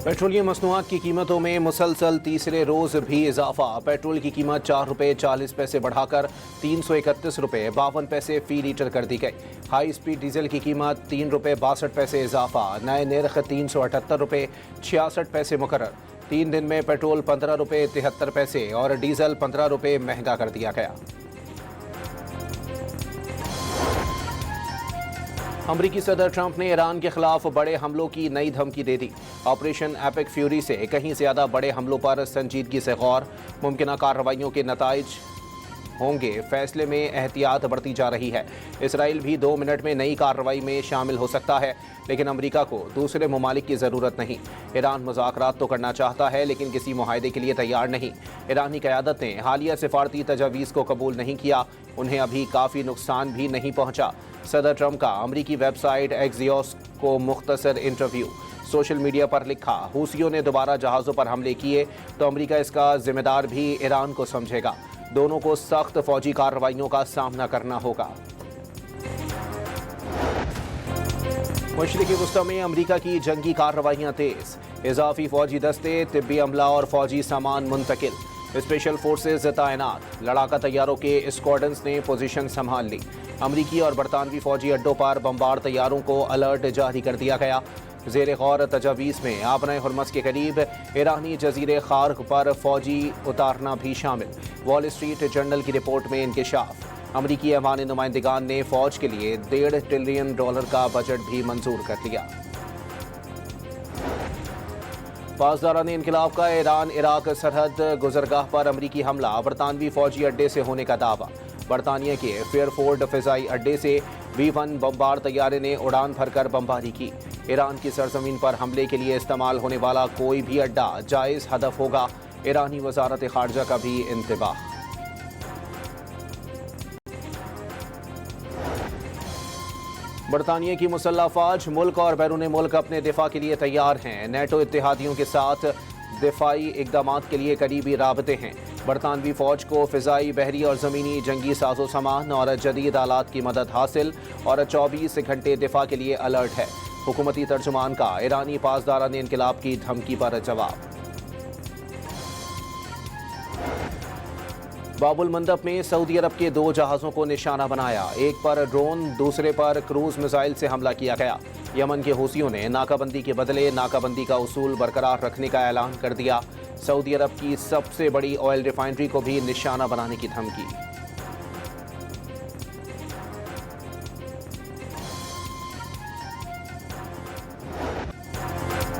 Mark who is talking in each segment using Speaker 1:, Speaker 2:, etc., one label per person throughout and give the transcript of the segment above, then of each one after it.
Speaker 1: Petroleum मसनूआत की कीमतों में मुसलसल तीसरे रोज भी इजाफा। पेट्रोल की कीमत 4 रुपये 40 पैसे बढ़ाकर 331 रुपये 52 पैसे फी लीटर कर दी गई। हाई स्पीड डीजल की कीमत 3 रुपये 62 पैसे इजाफा। नए निर्ख 378 रुपये 66 पैसे मुकर्रर। 3 दिन में पेट्रोल 15 रुपये 73 पैसे और डीजल 15 रुपये महंगा कर दिया गया। अमरीकी सदर ट्रंप ने ईरान के खिलाफ बड़े हमलों की नई धमकी दे दी। ऑपरेशन एपिक फ्यूरी से कहीं ज्यादा बड़े हमलों पर संजीदगी से गौर। मुमकिन कार्रवाइयों के नताइज होंगे, फैसले में एहतियात बढ़ती जा रही है। इसराइल भी 2 मिनट में नई कार्रवाई में शामिल हो सकता है, लेकिन अमेरिका को दूसरे ममालिक की ज़रूरत नहीं। ईरान मुज़ाकरात तो करना चाहता है, लेकिन किसी मुआहदे के लिए तैयार नहीं। ईरानी क़यादत ने हालिया सिफारती तजावीज़ को कबूल नहीं किया। उन्हें अभी काफ़ी नुकसान भी नहीं पहुँचा। सदर ट्रंप का अमरीकी वेबसाइट एक्सियोस को मुख्तसर इंटरव्यू। सोशल मीडिया पर लिखा, हूसियों ने दोबारा जहाज़ों पर हमले किए तो अमेरिका इसका जिम्मेदार भी ईरान को समझेगा। दोनों को सख्त फौजी कार्रवाइयों का सामना करना होगा। मशरिकी वुस्ता में अमेरिका की जंगी कार्रवाइयां तेज। इजाफी फौजी दस्ते, तिब्बी अमला और फौजी सामान मुंतकिल। स्पेशल फोर्सेज तैनात। लड़ाका तैयारों के स्क्वाड्रन्स ने पोजीशन संभाल ली। अमरीकी और बरतानवी फौजी अड्डों पर बमबार तैयारों को अलर्ट जारी कर दिया गया। ज़ेर गौर तजावीज़ में आबनाए हुर्मस के करीब ईरानी जजीरे खार्क पर फौजी उतारना भी शामिल। वॉल स्ट्रीट जर्नल की रिपोर्ट में इंकशाफ। अमरीकी अवानी नुमाइंदगान ने फौज के लिए $1.5 ट्रिलियन का बजट भी मंजूर कर लिया। पासदारान इनकलाब का ईरान इराक सरहद गुजरगाह पर अमरीकी हमला। बरतानवी फौजी अड्डे से होने का दावा। बरतानिया के फेयरफोर्ड फ़िज़ाई अड्डे से B-1 बमबार तैयारे ने उड़ान भरकर बमबारी की। ईरान की सरजमीन पर हमले के लिए इस्तेमाल होने वाला कोई भी अड्डा जायज़ हदफ होगा। ईरानी वज़ारत ख़ारजा का भी इंतबाह। बरतानिया की मुसल्लह अफ़वाज मुल्क और बैरून मुल्क अपने दिफा के लिए तैयार हैं। नेटो इत्तेहादियों के साथ दिफाई इक़दामात के लिए करीबी राबते हैं। बरतानवी फ़ौज को फ़िज़ाई, बहरी और ज़मीनी जंगी साजो सामान और जदीद आलात की मदद हासिल और 24 घंटे दिफा के लिए अलर्ट है। हुकूमती तर्जुमान का ईरानी पासदारान इनकलाब की धमकी पर जवाब। बाबुल मंदब में सऊदी अरब के 2 जहाज़ों को निशाना बनाया। एक पर ड्रोन, दूसरे पर क्रूज मिसाइल से हमला किया गया। यमन के हूसियों ने नाकाबंदी के बदले नाकाबंदी का उसूल बरकरार रखने का ऐलान कर दिया। सऊदी अरब की सबसे बड़ी ऑयल रिफाइनरी को भी निशाना बनाने की धमकी।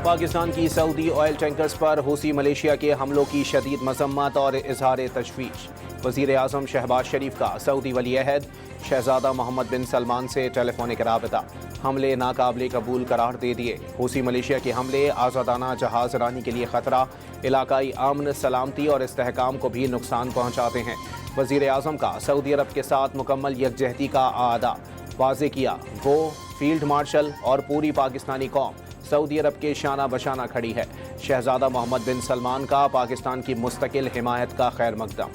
Speaker 1: पाकिस्तान की सऊदी ऑयल टैंकर्स पर हूसी मलेशिया के हमलों की शदीद मजम्मत और इजहार तशवीश। वज़ीर आज़म शहबाज शरीफ का सऊदी वली अहद शहजादा मोहम्मद बिन सलमान से टेलीफोनिक राबता। हमले नाकाबिले कबूल करार दे दिए। हूसी मलेशिया के हमले आज़ादाना जहाज़ रानी के लिए ख़तरा, इलाकाई अमन, सलामती और इस्तेहकाम को भी नुकसान पहुँचाते हैं। वज़ीर आज़म का सऊदी अरब के साथ मुकम्मल यकजहती का आदा वाज़े किया। वो, फील्ड मार्शल और पूरी पाकिस्तानी कौम सऊदी अरब के शाना बशाना खड़ी है। शहजादा मोहम्मद बिन सलमान का पाकिस्तान की मुस्तकिल हिमायत का खैर मकदम।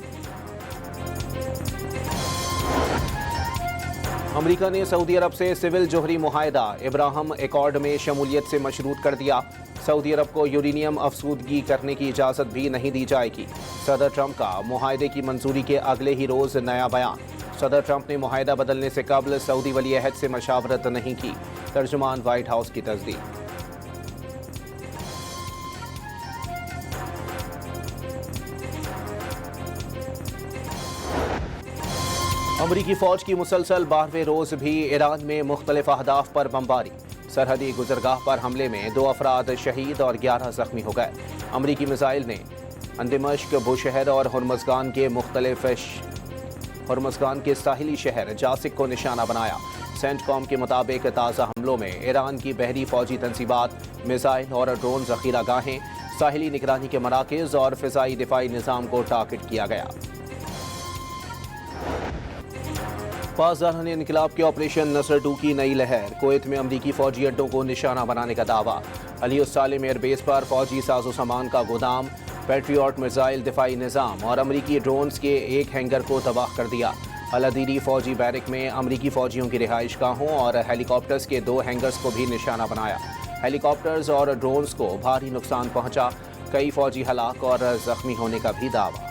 Speaker 1: अमेरिका ने सऊदी अरब से सिविल जोहरी मुआहदा इब्राहिम एकॉर्ड में शमूलियत से मशरूत कर दिया। सऊदी अरब को यूरेनियम अफसूदगी करने की इजाज़त भी नहीं दी जाएगी। सदर ट्रंप का मुआहदे की मंजूरी के अगले ही रोज़ नया बयान। सदर ट्रंप ने मुआहदा बदलने से कबल सऊदी वली अहद से मशावरत नहीं की। तर्जुमान व्हाइट हाउस की तस्दीक। अमरीकी फ़ौज की मुसलसल 12वें रोज़ भी ईरान में मुख्तलिफ अहदाफ पर बमबारी। सरहदी गुजरगाह पर हमले में 2 अफराद शहीद और 11 ज़ख्मी हो गए। अमरीकी मिसाइल ने दिमश्क, बुशहर और हुर्मज़गान के साहिली शहर जासिक को निशाना बनाया। सेंटकॉम के मुताबिक ताज़ा हमलों में ईरान की बहरी फ़ौजी तनसीबात, मिसाइल और ड्रोन ज़ख़ीरा गाहें, साहिली निगरानी के मराकज़ और फ़िज़ाई दिफाई निज़ाम को टारगेट किया गया। पासदारान इनकलाब के ऑपरेशन नसर 2 की नई लहर। कुवैत में अमरीकी फौजी अड्डों को निशाना बनाने का दावा। अली उस-सालेम एयरबेस पर फौजी साजो सामान का गोदाम, पैट्रियट मिसाइल दिफाई निज़ाम और अमरीकी ड्रोन्स के एक हैंगर को तबाह कर दिया। अल-अदीरी फौजी बैरक में अमरीकी फौजियों की रिहाइश गाहों और हेलीकॉप्टर्स के 2 हैंगर्स को भी निशाना बनाया। ہیلی کاپٹرز اور ڈرونز کو بھاری نقصان پہنچا، کئی فوجی ہلاک اور زخمی ہونے کا بھی دعویٰ۔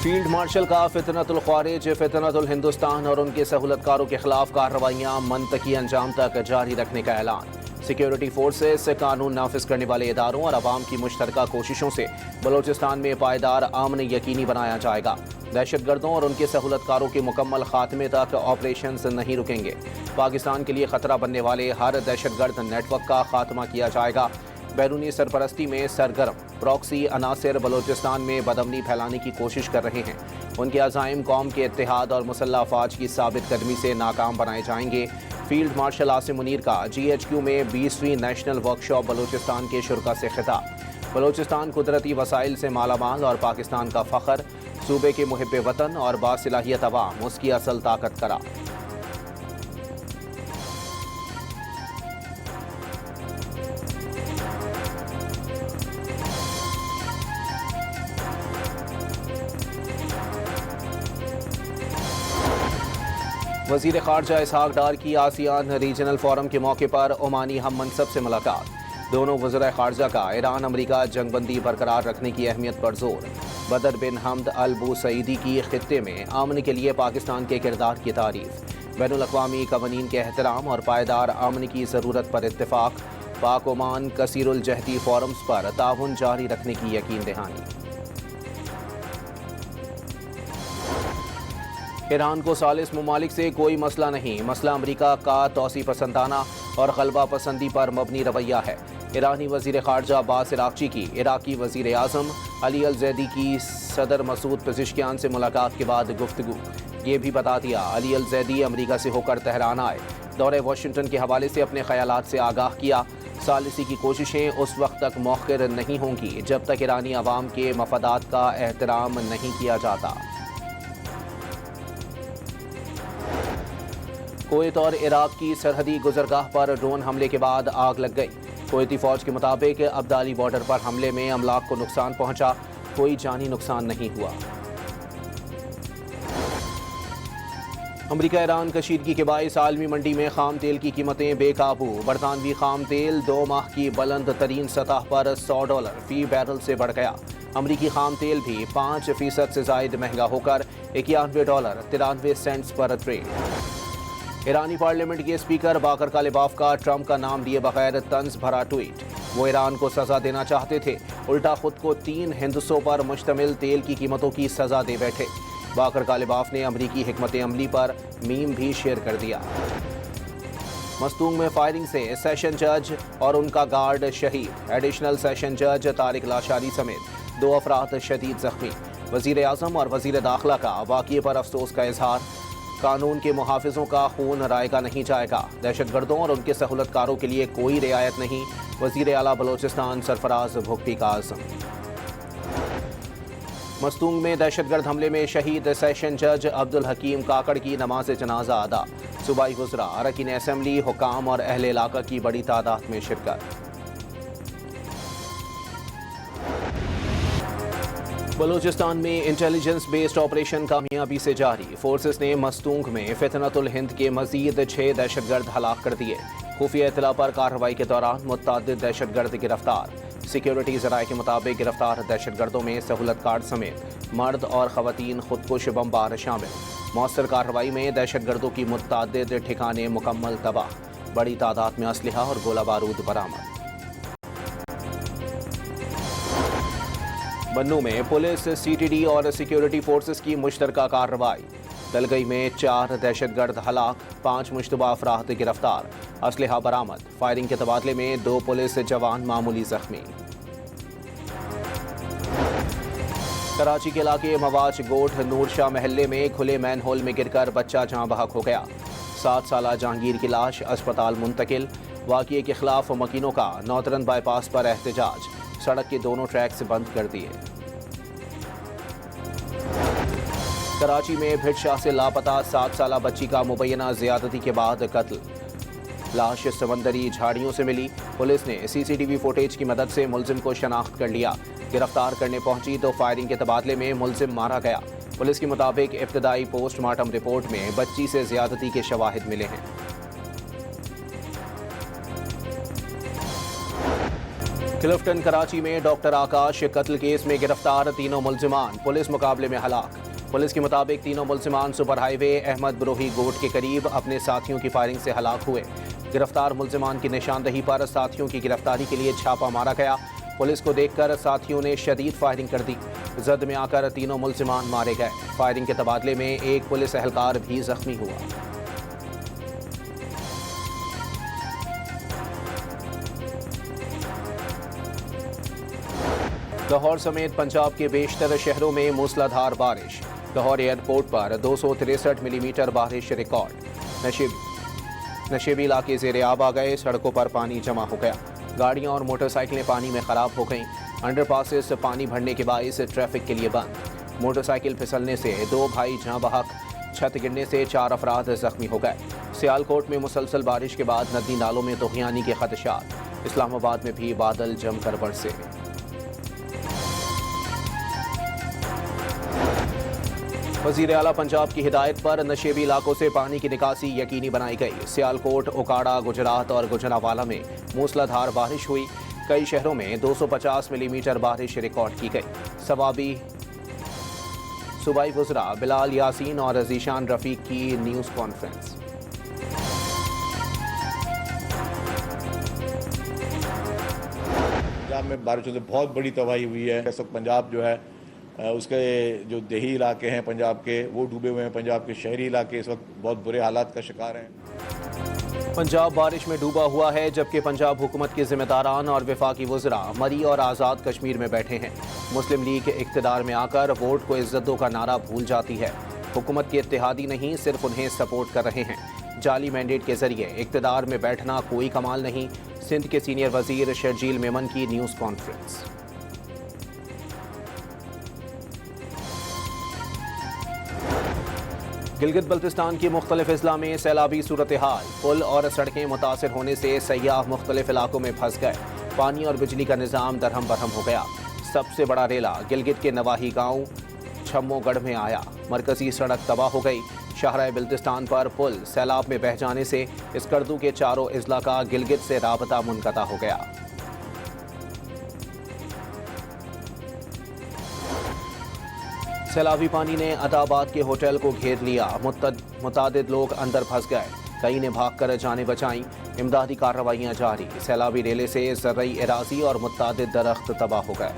Speaker 1: فیلڈ مارشل کا فتنۃ الخوارج، فتنۃ الہندوستان اور ان کے سہولت کاروں کے خلاف کارروائیاں منطقی انجام تک جاری رکھنے کا اعلان۔ سیکیورٹی فورسز قانون نافذ کرنے والے اداروں اور عوام کی مشترکہ کوششوں سے بلوچستان میں پائیدار امن یقینی بنایا جائے گا۔ دہشت گردوں اور ان کے سہولت کاروں کے مکمل خاتمے تک آپریشنز نہیں رکیں گے۔ پاکستان کے لیے خطرہ بننے والے ہر دہشت گرد نیٹ ورک کا خاتمہ کیا جائے گا۔ بیرونی سرپرستی میں سرگرم پراکسی عناصر بلوچستان میں بدامنی پھیلانے کی کوشش کر رہے ہیں۔ ان کے عزائم قوم کے اتحاد اور مسلح افواج کی ثابت قدمی سے ناکام بنائے جائیں گے۔ فیلڈ مارشل عاصم منیر کا GHQ میں 20ویں نیشنل ورکشاپ بلوچستان کے شرکاء سے خطاب۔ بلوچستان قدرتی وسائل سے مالا مال اور پاکستان کا فخر، صوبے کے محب وطن اور باصلاحیت عوام اس کی اصل طاقت قرار۔ وزیر خارجہ اسحاق ڈار کی آسیان ریجنل فورم کے موقع پر عمانی ہم منصب سے ملاقات۔ دونوں وزرائے خارجہ کا ایران امریکہ جنگ بندی برقرار رکھنے کی اہمیت پر زور۔ بدر بن حمد البوسعیدی کی خطے میں امن کے لیے پاکستان کے کردار کی تعریف۔ بین الاقوامی قوانین کے احترام اور پائیدار امن کی ضرورت پر اتفاق۔ پاک عمان کثیر الجہتی فورمز پر تعاون جاری رکھنے کی یقین دہانی۔ ایران کو ثالث ممالک سے کوئی مسئلہ نہیں، مسئلہ امریکہ کا توسیع پسندانہ اور غلبہ پسندی پر مبنی رویہ ہے۔ ایرانی وزیر خارجہ عباس عراقچی کی عراقی وزیر اعظم علی الزیدی کی صدر مسعود پزشکیان سے ملاقات کے بعد گفتگو۔ یہ بھی بتا دیا علی الزیدی امریکہ سے ہو کر تہران آئے، دورہ واشنگٹن کے حوالے سے اپنے خیالات سے آگاہ کیا۔ ثالثی کی کوششیں اس وقت تک مؤخر نہیں ہوں گی جب تک ایرانی عوام کے مفادات کا احترام نہیں کیا جاتا۔ کویت اور عراق کی سرحدی گزرگاہ پر ڈرون حملے کے بعد آگ لگ گئی۔ کویتی فوج کے مطابق ابدالی بارڈر پر حملے میں املاک کو نقصان پہنچا، کوئی جانی نقصان نہیں ہوا۔ امریکہ ایران کشیدگی کے باعث عالمی منڈی میں خام تیل کی قیمتیں بے قابو۔ برطانوی خام تیل 2 ماہ کی بلند ترین سطح پر $100 فی بیرل سے بڑھ گیا۔ امریکی خام تیل بھی 5% سے زائد مہنگا ہو کر $91.93 پر ٹریڈ۔ ایرانی پارلیمنٹ کے اسپیکر باقر کالباف کا ٹرمپ کا نام لیے بغیر طنز بھرا ٹویٹ۔ وہ ایران کو سزا دینا چاہتے تھے، الٹا خود کو 3 ہندسوں پر مشتمل تیل کی قیمتوں کی سزا دے بیٹھے۔ باقر کالباف نے امریکی حکمت عملی پر میم بھی شیئر کر دیا۔ مستونگ میں فائرنگ سے سیشن جج اور ان کا گارڈ شہید، ایڈیشنل سیشن جج طارق لاشاری سمیت 2 افراد شدید زخمی۔ وزیر اعظم اور وزیر داخلہ کا واقعے پر افسوس کا اظہار۔ قانون کے محافظوں کا خون رائے گا نہیں جائے گا، دہشت گردوں اور ان کے سہولت کاروں کے لیے کوئی رعایت نہیں، وزیر اعلیٰ بلوچستان سرفراز بھگٹی کا عزم۔ مستونگ میں دہشت گرد حملے میں شہید سیشن جج عبدالحکیم کاکڑ کی نماز جنازہ ادا۔ صوبائی وزراء، اراکین اسمبلی، حکام اور اہل علاقہ کی بڑی تعداد میں شرکت۔ بلوچستان میں انٹیلیجنس بیسڈ آپریشن کامیابی سے جاری۔ فورسز نے مستونگ میں فتنۃ الہند کے مزید 6 دہشت گرد ہلاک کر دیے۔ خفیہ اطلاع پر کارروائی کے دوران متعدد دہشت گرد گرفتار۔ سیکیورٹی ذرائع کے مطابق گرفتار دہشت گردوں میں سہولت کار سمیت مرد اور خواتین خودکش بمبار شامل۔ مؤثر کارروائی میں دہشت گردوں کی متعدد ٹھکانے مکمل تباہ، بڑی تعداد میں اسلحہ اور گولہ بارود برآمد۔ بنوں میں پولیس، CTD اور سیکیورٹی فورسز کی مشترکہ کارروائی۔ دلگئی میں 4 دہشت گرد ہلاک، 5 مشتبہ افراد گرفتار، اسلحہ برآمد۔ فائرنگ کے تبادلے میں 2 پولیس جوان معمولی زخمی۔ کراچی کے علاقے مواج گوٹھ نور شاہ محلے میں کھلے مین ہول میں گر کر بچہ جاں بحق ہو گیا۔ 7 سالہ جہانگیر کی لاش اسپتال منتقل۔ واقعے کے خلاف مکینوں کا نوترن بائی پاس پر احتجاج، سڑک کے دونوں ٹریکس بند کر دیے۔ کراچی میں بھٹ شاہ سے لاپتہ 7 سالہ بچی کا مبینہ زیادتی کے بعد قتل، لاش سمندری جھاڑیوں سے ملی۔ پولیس نے CCTV فوٹیج کی مدد سے ملزم کو شناخت کر لیا۔ گرفتار کرنے پہنچی تو فائرنگ کے تبادلے میں ملزم مارا گیا۔ पुलिस के मुताबिक इब्तदाई पोस्टमार्टम रिपोर्ट में बच्ची से ज्यादती के शवाहिद मिले हैं। क्लिफ्टन कराची में डॉक्टर आकाश कत्ल केस में गिरफ्तार तीनों मुल्जिमान पुलिस मुकाबले में हलाक। पुलिस के मुताबिक तीनों मुल्जिमान सुपर हाईवे अहमद बरोही गोट के करीब अपने साथियों की फायरिंग से हलाक हुए। गिरफ्तार मुल्जिमान की निशानदही पर साथियों की गिरफ्तारी के लिए छापा मारा गया। पुलिस को देखकर साथियों ने शदीद फायरिंग कर दी। जद में आकर तीनों मुल्जिमान मारे गए। फायरिंग के तबादले में एक पुलिस एहलकार भी जख्मी हुआ। लाहौर समेत पंजाब के बेशतर शहरों में मूसलाधार बारिश। लाहौर एयरपोर्ट पर 263 मिलीमीटर बारिश रिकॉर्ड। नशेबी इलाके ज़ेरे आब आ गए। सड़कों पर पानी जमा हो गया। गाड़ियां और मोटरसाइकिलें पानी में खराब हो गईं। अंडरपासेस पानी भरने के बाइस ट्रैफिक के लिए बंद। मोटरसाइकिल फिसलने से 2 भाई जाँ बहक। छत गिरने से 4 अफराद जख्मी हो गए। सियालकोट में मुसलसल बारिश के बाद नदी नालों में तुग़यानी के खदशात। इस्लामाबाद में भी बादल जमकर बरसे। वज़ीर आला पंजाब की हिदायत पर नशेबी इलाकों से पानी की निकासी यकीनी बनाई गई। सियालकोट, ओकाड़ा, गुजरात और गुजरांवाला में मूसलाधार बारिश हुई। कई शहरों में 250 मिलीमीटर बारिश रिकॉर्ड की गई। सूबाई वज़रा बिलाल यासीन और ज़ीशान रफ़ीक की न्यूज़ कॉन्फ्रेंस।
Speaker 2: पंजाब में बारिशों से बहुत बड़ी तबाही हुई है। इस वक्त पंजाब जो है उसके जो देही इलाके हैं पंजाब के, वो डूबे हुए हैं। पंजाब के शहरी इलाके इस वक्त बहुत बुरे हालात का शिकार हैं।
Speaker 1: पंजाब बारिश में डूबा हुआ है, जबकि पंजाब हुकूमत के जिम्मेदारान और वफाकी वज़रा मरी और आज़ाद कश्मीर में बैठे हैं। मुस्लिम लीग इक़्तिदार में आकर वोट को इज्जत दो का नारा भूल जाती है। हुकूमत के इत्तेहादी नहीं, सिर्फ उन्हें सपोर्ट कर रहे हैं। जाली मैंडेट के जरिए इक़्तिदार में बैठना कोई कमाल नहीं। सिंध के सीनियर वज़ीर शर्जील मेमन की न्यूज़ कॉन्फ्रेंस। गिलगित बल्तिस्तान की मुख्तलिफ अजला में सैलाबी सूरत हाल। पुल और सड़कें मुतासर होने से सयाह मुख्तलिफ इलाकों में फंस गए। पानी और बिजली का निज़ाम दरहम बरहम हो गया। सबसे बड़ा रेला गिलगित के नवाही गांव छम्मोगढ़ में आया। मरकजी सड़क तबाह हो गई। शाहराह बल्तिस्तान पर पुल सैलाब में बह जाने से स्कर्दू के चारों अजला का गिलगित से राबता मुनक़ता हो गया। सैलाबी पानी ने अताबाद के होटल को घेर लिया। मुतादिद लोग अंदर फंस गए। कई ने भाग कर जानें बचाईं। इमदादी कार्रवाइयाँ जारी। सैलाबी रेले से ज़र्ई एराज़ी और मुतादिद दरख्त तबाह हो गए।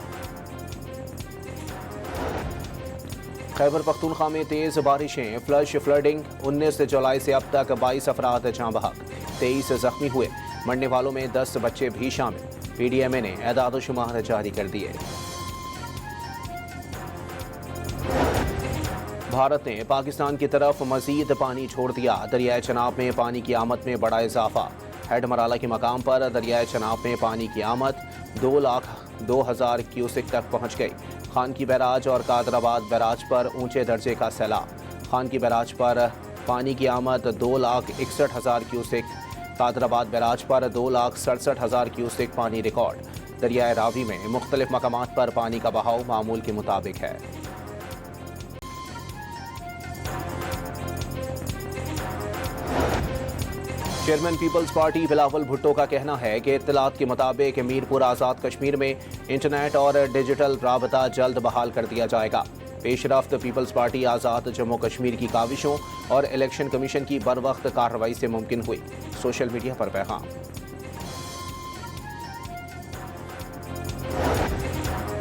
Speaker 1: खैबर पख्तूनख्वा में तेज़ बारिशें, फ्लश फ्लडिंग। 19 जुलाई से अब तक 22 अफराद जाँ बहक, 23 जख्मी हुए। मरने वालों में 10 बच्चे भी शामिल। PDMA ने एदाद शुमार जारी कर दिए। भारत ने पाकिस्तान की तरफ मजीद पानी छोड़ दिया। दरियाए चनाब में पानी की आमद में बड़ा इजाफा। हेड मराला के मकाम पर दरियाए चनाब में पानी की आमद 2,02,000 क्यूसेक तक पहुँच गई। खान की बैराज और कादराबाद बैराज पर ऊंचे दर्जे का सैलाब। खान की बैराज पर पानी की आमद 2,61,000 क्यूसेक। कादराबाद बैराज पर 2,67,000 क्यूसेक पानी रिकॉर्ड। दरियाए रावी में मुख्तलिफ मकामात पर पानी का बहाव मामूल के मुताबिक है। चेयरमैन पीपल्स पार्टी बिलावल भुट्टो का कहना है कि इत्तलात के मुताबिक मीरपुर आज़ाद कश्मीर में इंटरनेट और डिजिटल राबता जल्द बहाल कर दिया जाएगा। पेशरफ्त पीपल्स पार्टी आज़ाद जम्मू कश्मीर की काविशों और इलेक्शन कमीशन की बरवक्त कार्रवाई से मुमकिन हुई। सोशल मीडिया पर पैगाम।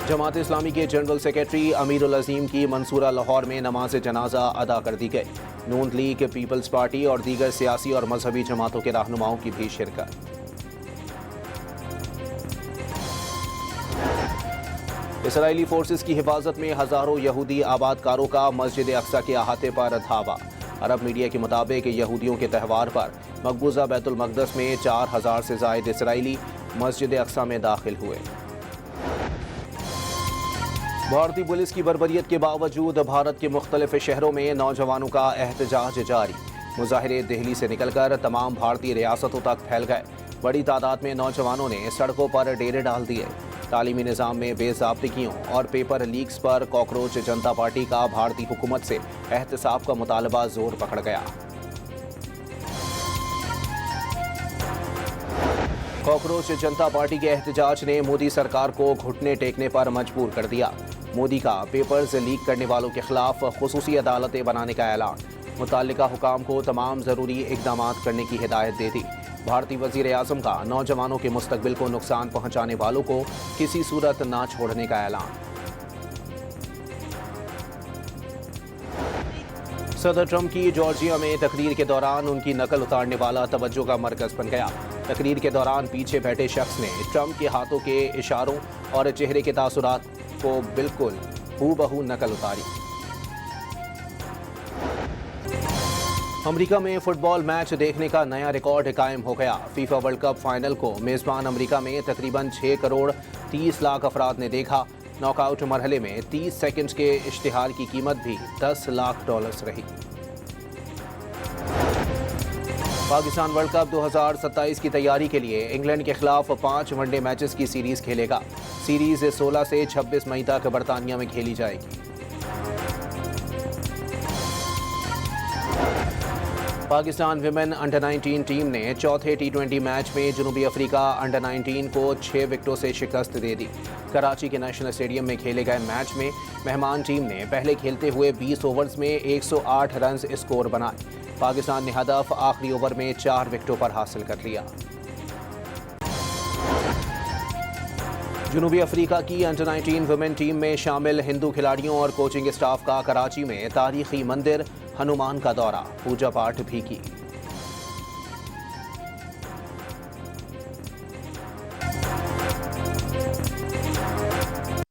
Speaker 1: जमात इस्लामी के जनरल सेक्रेटरी अमीरुल अजीम की मंसूरा लाहौर में नमाज जनाजा अदा कर दी गई। नून लीग, पीपल्स पार्टी और दीगर सियासी और मजहबी जमातों के रहनुमाओं की भी शिरकत। इसराइली फोर्सेस की हिफाजत में हजारों यहूदी आबादकारों का मस्जिद अक्सा के अहाते पर धावा। अरब मीडिया के मुताबिक यहूदियों के त्यौहार पर मकबूजा बैतुल मक़दस में 4,000 से ज़ायद इसराइली मस्जिद अक्सा में दाखिल हुए। भारतीय पुलिस की बर्बरियत के बावजूद भारत के मुख्तलिफ शहरों में नौजवानों का एहतजाज जारी। मुजाहिरे दिल्ली से निकलकर तमाम भारतीय रियासतों तक फैल गए। बड़ी तादाद में नौजवानों ने सड़कों पर डेरे डाल दिए। تعلیمی نظام میں بے ضابطگیوں اور پیپر لیکس پر کاکروچ جنتا پارٹی کا بھارتی حکومت سے احتساب کا مطالبہ زور پکڑ گیا۔ کاکروچ جنتا پارٹی کے احتجاج نے مودی سرکار کو گھٹنے ٹیکنے پر مجبور کر دیا۔ مودی کا پیپرز لیک کرنے والوں کے خلاف خصوصی عدالتیں بنانے کا اعلان، متعلقہ حکام کو تمام ضروری اقدامات کرنے کی ہدایت دے دی۔ بھارتی وزیر اعظم کا نوجوانوں کے مستقبل کو نقصان پہنچانے والوں کو کسی صورت نہ چھوڑنے کا اعلان۔ صدر ٹرمپ کی جارجیا میں تقریر کے دوران ان کی نقل اتارنے والا توجہ کا مرکز بن گیا۔ تقریر کے دوران پیچھے بیٹھے شخص نے ٹرمپ کے ہاتھوں کے اشاروں اور چہرے کے تاثرات کو بالکل ہو بہو نقل اتاری۔ امریکہ میں فٹ بال میچ دیکھنے کا نیا ریکارڈ قائم ہو گیا۔ فیفا ورلڈ کپ فائنل کو میزبان امریکہ میں تقریباً 6 کروڑ 30 لاکھ افراد نے دیکھا۔ ناک آؤٹ مرحلے میں 30 سیکنڈز کے اشتہار کی قیمت بھی $10 لاکھ رہی۔ پاکستان ورلڈ کپ 2027 کی تیاری کے لیے انگلینڈ کے خلاف 5 ون ڈے میچز کی سیریز کھیلے گا۔ سیریز 16 سے 26 مئی تک برطانیہ میں کھیلی جائے گی۔ پاکستان ویمن انڈر 19 ٹیم نے چوتھے T20 میچ میں جنوبی افریقہ انڈر 19 کو 6 وکٹوں سے شکست دے دی۔ کراچی کے نیشنل اسٹیڈیم میں کھیلے گئے میچ میں مہمان ٹیم نے پہلے کھیلتے ہوئے 20 اوورز میں 108 رنز اسکور بنائے۔ پاکستان نے ہدف آخری اوور میں 4 وکٹوں پر حاصل کر لیا۔ جنوبی افریقہ کی انڈر 19 ویمن ٹیم میں شامل ہندو کھلاڑیوں اور کوچنگ اسٹاف کا کراچی میں تاریخی مندر ہنومان کا دورہ، پوجا پاٹ بھی کی۔